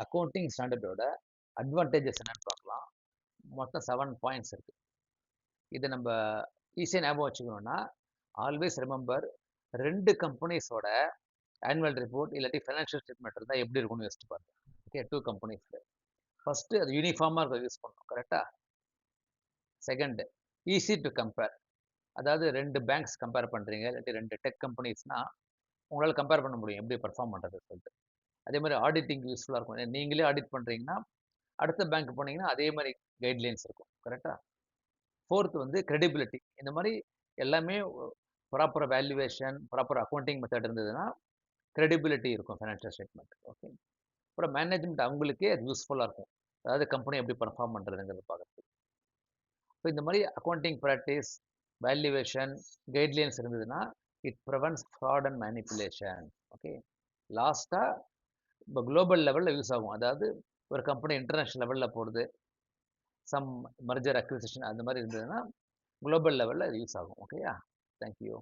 Accounting ஸ்டாண்டர்டோட advantages என்னன்னு பார்க்கலாம். மொத்தம் 7 பாயிண்ட்ஸ் இருக்கு. இது நம்ம ஈஸியாக ஞாபகம் வச்சுக்கணும்னா, ஆல்வேஸ் ரிமெம்பர் 2 கம்பெனிஸோட ஆனுவல் ரிப்போர்ட் இல்லாட்டி ஃபைனான்ஷியல் ஸ்டேட்மெண்ட் இருந்தால் எப்படி இருக்கும்னு யோசிச்சு பாருங்க. ஓகே, 2 கம்பெனிஸ்க்கு ஃபர்ஸ்ட்டு அது யூனிஃபார்மாக இருக்க யூஸ் பண்ணணும். கரெக்டாக? Second, easy to compare. அதாவது 2 பேங்க்ஸ் கம்பேர் பண்ணுறீங்க இல்லாட்டி 2 டெக் கம்பெனிஸ்னால் உங்களால் கம்பேர் பண்ண முடியும் எப்படி பர்ஃபார்ம் பண்ணுறது சொல்லிட்டு. அதே மாதிரி ஆடிட்டிங் யூஸ்ஃபுல்லாக இருக்கும். நீங்களே ஆடிட் பண்ணுறீங்கன்னா அடுத்த பேங்க் போனீங்கன்னா அதே மாதிரி கைட்லைன்ஸ் இருக்கும். கரெக்டாக? ஃபோர்த் வந்து கிரெடிபிலிட்டி. இந்த மாதிரி எல்லாமே proper valuation, proper accounting method இருந்ததுன்னா கிரெடிபிலிட்டி இருக்கும் ஃபைனான்ஷியல் ஸ்டேட்மெண்ட். ஓகே, அப்புறம் மேனேஜ்மெண்ட் அவங்களுக்கே அது யூஸ்ஃபுல்லாக இருக்கும். அதாவது கம்பெனி எப்படி பர்ஃபார்ம் பண்ணுறதுங்கிறது பார்க்குறதுக்கு. ஸோ இந்த மாதிரி அக்கௌண்டிங் ப்ராக்டிஸ், வேல்யூவேஷன், கைட்லைன்ஸ் இருந்ததுன்னா it prevents fraud and manipulation. Okay, லாஸ்ட்டாக இப்போ குளோபல் லெவலில் யூஸ் ஆகும். அதாவது ஒரு கம்பெனி இன்டர்நேஷ்னல் லெவலில் போடுது, சம் மர்ஜர் அக்விசிஷன் அந்த மாதிரி இருந்ததுன்னா குளோபல் லெவலில் இது யூஸ் ஆகும். ஓகேயா? தேங்க்யூ.